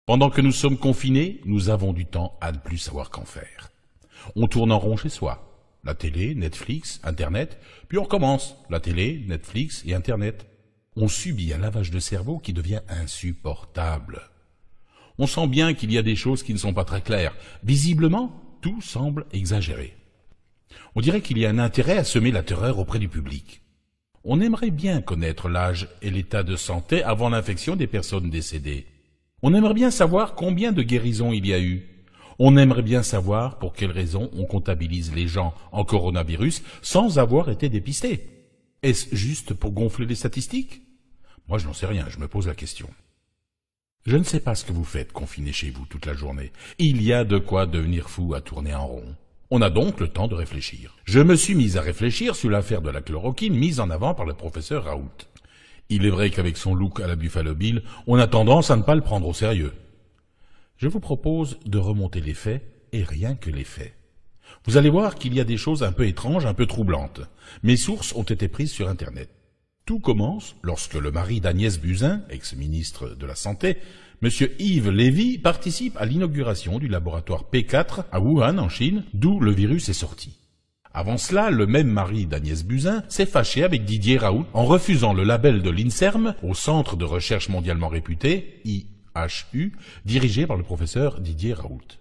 Pendant que nous sommes confinés, nous avons du temps à ne plus savoir qu'en faire. On tourne en rond chez soi. La télé, Netflix, Internet, puis on recommence. La télé, Netflix et Internet. On subit un lavage de cerveau qui devient insupportable. On sent bien qu'il y a des choses qui ne sont pas très claires. Visiblement, tout semble exagéré. On dirait qu'il y a un intérêt à semer la terreur auprès du public. On aimerait bien connaître l'âge et l'état de santé avant l'infection des personnes décédées. On aimerait bien savoir combien de guérisons il y a eu. On aimerait bien savoir pour quelles raisons on comptabilise les gens en coronavirus sans avoir été dépistés. Est-ce juste pour gonfler les statistiques? Moi, je n'en sais rien, je me pose la question. Je ne sais pas ce que vous faites confiné chez vous toute la journée. Il y a de quoi devenir fou à tourner en rond. On a donc le temps de réfléchir. Je me suis mis à réfléchir sur l'affaire de la chloroquine mise en avant par le professeur Raoult. Il est vrai qu'avec son look à la Buffalo Bill, on a tendance à ne pas le prendre au sérieux. Je vous propose de remonter les faits, et rien que les faits. Vous allez voir qu'il y a des choses un peu étranges, un peu troublantes. Mes sources ont été prises sur Internet. Tout commence lorsque le mari d'Agnès Buzyn, ex-ministre de la Santé, M. Yves Lévy, participe à l'inauguration du laboratoire P4 à Wuhan, en Chine, d'où le virus est sorti. Avant cela, le même mari d'Agnès Buzyn s'est fâché avec Didier Raoult en refusant le label de l'INSERM, au Centre de recherche mondialement réputé, IHU, dirigé par le professeur Didier Raoult.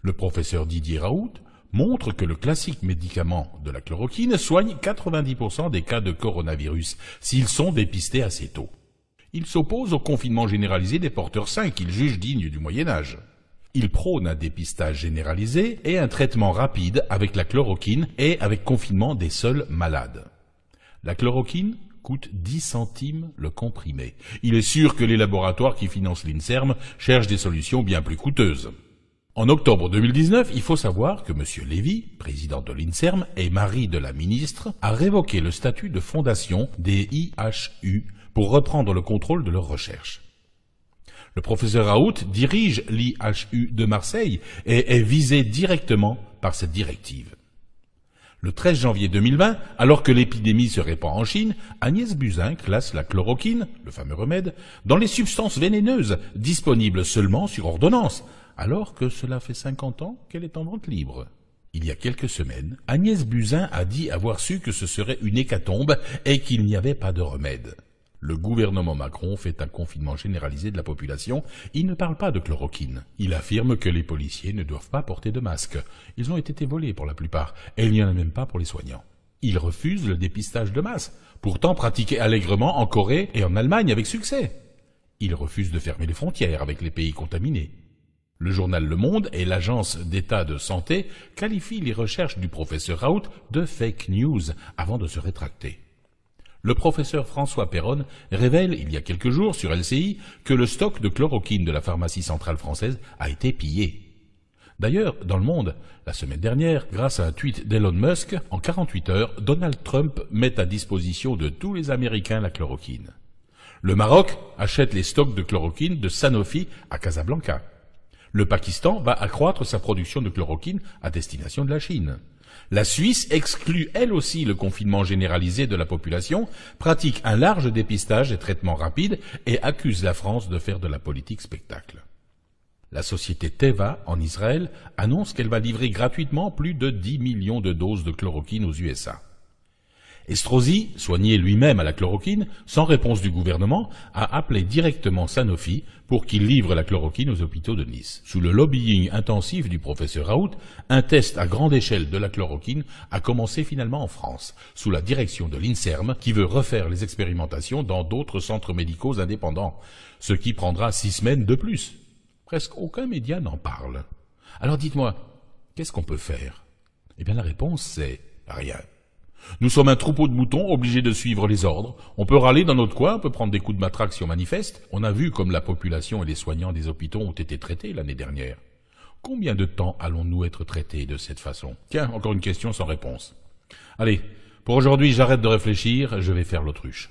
Le professeur Didier Raoult montre que le classique médicament de la chloroquine soigne 90% des cas de coronavirus s'ils sont dépistés assez tôt. Il s'oppose au confinement généralisé des porteurs sains qu'il juge digne du Moyen-Âge. Il prône un dépistage généralisé et un traitement rapide avec la chloroquine et avec confinement des seuls malades. La chloroquine coûte 10 centimes le comprimé. Il est sûr que les laboratoires qui financent l'INSERM cherchent des solutions bien plus coûteuses. En octobre 2019, il faut savoir que M. Lévy, président de l'INSERM et mari de la ministre, a révoqué le statut de fondation des IHU pour reprendre le contrôle de leurs recherches. Le professeur Raoult dirige l'IHU de Marseille et est visé directement par cette directive. Le 13 janvier 2020, alors que l'épidémie se répand en Chine, Agnès Buzyn classe la chloroquine, le fameux remède, dans les substances vénéneuses, disponibles seulement sur ordonnance, alors que cela fait 50 ans qu'elle est en vente libre. Il y a quelques semaines, Agnès Buzyn a dit avoir su que ce serait une hécatombe et qu'il n'y avait pas de remède. Le gouvernement Macron fait un confinement généralisé de la population. Il ne parle pas de chloroquine. Il affirme que les policiers ne doivent pas porter de masque. Ils ont été volés pour la plupart, et il n'y en a même pas pour les soignants. Il refuse le dépistage de masse, pourtant pratiqué allègrement en Corée et en Allemagne avec succès. Il refuse de fermer les frontières avec les pays contaminés. Le journal Le Monde et l'Agence d'État de Santé qualifient les recherches du professeur Raoult de fake news avant de se rétracter. Le professeur François Perronne révèle il y a quelques jours sur LCI que le stock de chloroquine de la pharmacie centrale française a été pillé. D'ailleurs, dans Le Monde, la semaine dernière, grâce à un tweet d'Elon Musk, en 48 heures, Donald Trump met à disposition de tous les Américains la chloroquine. Le Maroc achète les stocks de chloroquine de Sanofi à Casablanca. Le Pakistan va accroître sa production de chloroquine à destination de la Chine. La Suisse exclut elle aussi le confinement généralisé de la population, pratique un large dépistage et traitement rapide et accuse la France de faire de la politique spectacle. La société Teva, en Israël, annonce qu'elle va livrer gratuitement plus de 10 millions de doses de chloroquine aux USA. Estrosi, soigné lui-même à la chloroquine, sans réponse du gouvernement, a appelé directement Sanofi pour qu'il livre la chloroquine aux hôpitaux de Nice. Sous le lobbying intensif du professeur Raoult, un test à grande échelle de la chloroquine a commencé finalement en France, sous la direction de l'INSERM, qui veut refaire les expérimentations dans d'autres centres médicaux indépendants, ce qui prendra 6 semaines de plus. Presque aucun média n'en parle. Alors dites-moi, qu'est-ce qu'on peut faire? Eh bien la réponse c'est rien. Nous sommes un troupeau de moutons obligés de suivre les ordres. On peut râler dans notre coin, on peut prendre des coups de matraque si on manifeste. On a vu comme la population et les soignants des hôpitaux ont été traités l'année dernière. Combien de temps allons-nous être traités de cette façon? Tiens, encore une question sans réponse. Allez, pour aujourd'hui j'arrête de réfléchir, je vais faire l'autruche.